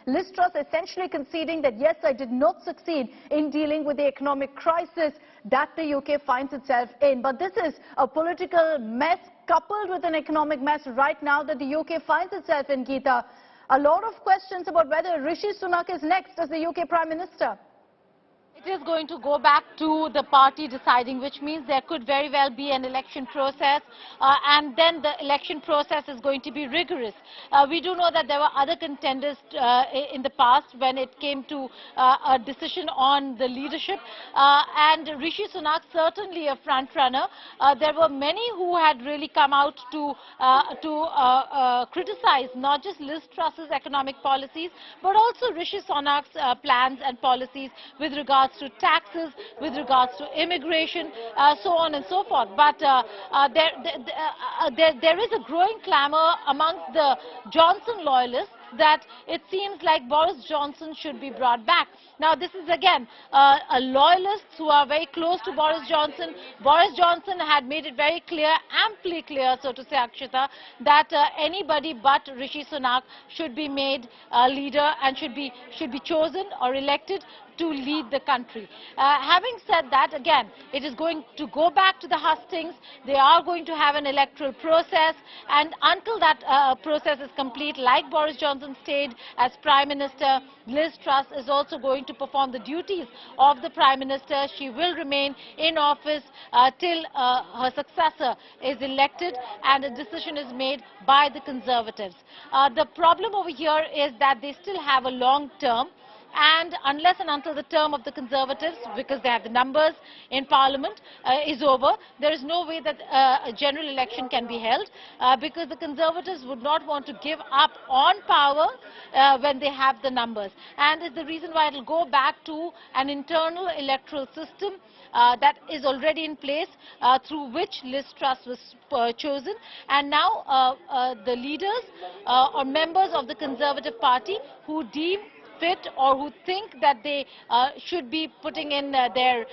Liz Truss essentially conceding that, yes, I did not succeed in dealing with the economic crisis that the UK finds itself in. But this is a political mess coupled with an economic mess right now that the UK finds itself in, Geeta. A lot of questions about whether Rishi Sunak is next as the UK Prime Minister. It is going to go back to the party deciding, which means there could very well be an election process, and then the election process is going to be rigorous. We do know that there were other contenders in the past when it came to a decision on the leadership, and Rishi Sunak certainly a front runner. There were many who had really come out to criticize not just Liz Truss's economic policies, but also Rishi Sunak's plans and policies with regards to taxes, with regards to immigration, so on and so forth. But there is a growing clamour amongst the Johnson loyalists that it seems like Boris Johnson should be brought back. Now, this is again loyalists who are very close to Boris Johnson. Boris Johnson had made it very clear, amply clear, so to say, Akshita, that anybody but Rishi Sunak should be made leader and should be chosen or elected to lead the country. Having said that, again, it is going to go back to the hustings. They are going to have an electoral process, and until that process is complete, like Boris Johnson stayed as Prime Minister, Liz Truss is also going to perform the duties of the Prime Minister. She will remain in office till her successor is elected and a decision is made by the Conservatives. The problem over here is that they still have a long term. And unless and until the term of the Conservatives, because they have the numbers in Parliament, is over, there is no way that a general election can be held, because the Conservatives would not want to give up on power when they have the numbers. And it's the reason why it will go back to an internal electoral system that is already in place, through which Liz Truss was chosen. And now the leaders or members of the Conservative Party who deem fit or who think that they should be putting in their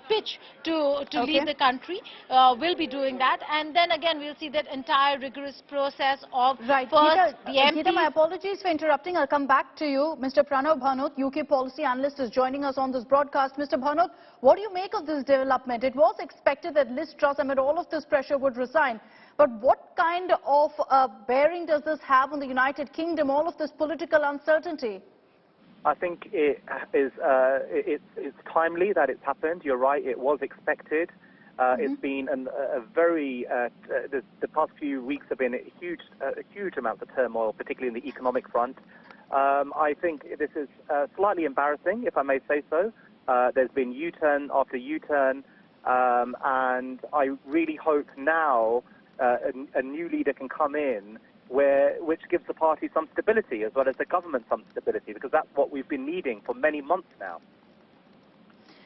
pitch to lead the country will be doing that, and then again we'll see that entire rigorous process of first the MPs. Geeta, my apologies for interrupting. I'll come back to you. Mr. Pranav Bhanot, UK policy analyst, is joining us on this broadcast. Mr. Bhanot, what do you make of this development? It was expected that Liz Truss, amid all of this pressure, would resign. But what kind of bearing does this have on the United Kingdom, all of this political uncertainty? I think it's timely that it's happened. You're right, it was expected. It's been a very, the past few weeks have been a huge amount of turmoil, particularly in the economic front. I think this is slightly embarrassing, if I may say so. There's been U-turn after U-turn, and I really hope now a new leader can come in which gives the party some stability as well as the government some stability, because that's what we've been needing for many months now.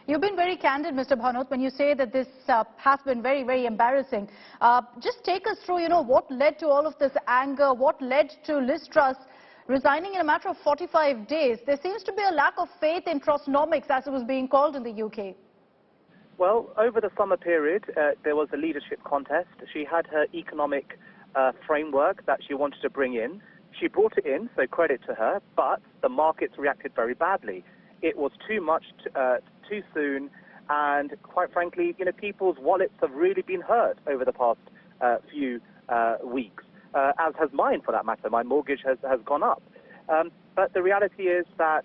You've been very candid, Mr. Bhanot, when you say that this has been very, very embarrassing. Just take us through, what led to all of this anger, what led to Liz Truss resigning in a matter of 45 days. There seems to be a lack of faith in Trussnomics, as it was being called in the UK. Well, over the summer period, there was a leadership contest. She had her economic framework that she wanted to bring in. She brought it in, so credit to her, but the markets reacted very badly. It was too much, too soon, and quite frankly, people's wallets have really been hurt over the past few weeks, as has mine for that matter. My mortgage has gone up. But the reality is that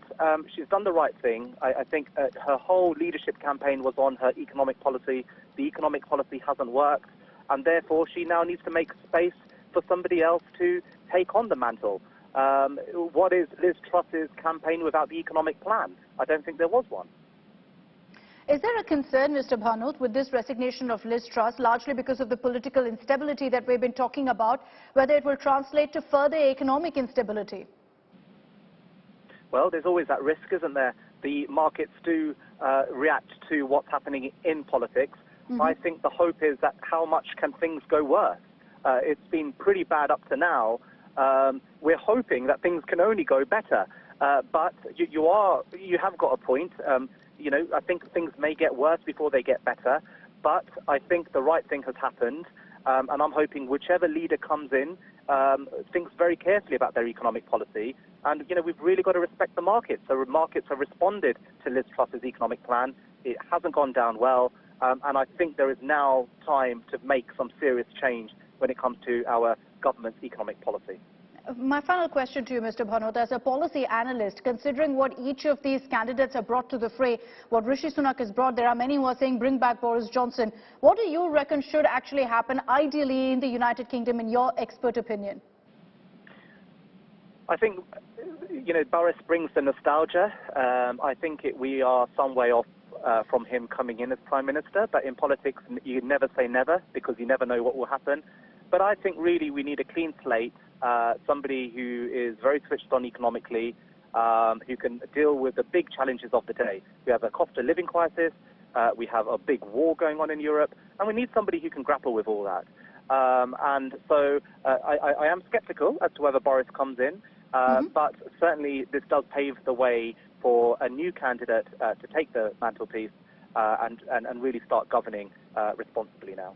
she's done the right thing. I think her whole leadership campaign was on her economic policy. The economic policy hasn't worked, and therefore she now needs to make space for somebody else to take on the mantle. What is Liz Truss's campaign without the economic plan? I don't think there was one. Is there a concern, Mr. Bhanot, with this resignation of Liz Truss, largely because of the political instability that we've been talking about, whether it will translate to further economic instability? Well, there's always that risk, isn't there? The markets do react to what's happening in politics. I think the hope is that how much can things go worse? It's been pretty bad up to now. We're hoping that things can only go better. But you have got a point. I think things may get worse before they get better. But I think the right thing has happened. And I'm hoping whichever leader comes in thinks very carefully about their economic policy. And, we've really got to respect the markets. So markets have responded to Liz Truss's economic plan. It hasn't gone down well. And I think there is now time to make some serious change when it comes to our government's economic policy. My final question to you, Mr. Bhanot, as a policy analyst, considering what each of these candidates have brought to the fray, what Rishi Sunak has brought, there are many who are saying bring back Boris Johnson. What do you reckon should actually happen ideally in the United Kingdom, in your expert opinion? I think, Boris brings the nostalgia. I think we are some way off from him coming in as Prime Minister, but in politics you never say never because you never know what will happen. But I think really we need a clean slate, somebody who is very switched on economically, who can deal with the big challenges of the day. We have a cost of living crisis, we have a big war going on in Europe, and we need somebody who can grapple with all that. And so I am sceptical as to whether Boris comes in, but certainly this does pave the way for a new candidate to take the mantelpiece and really start governing responsibly now.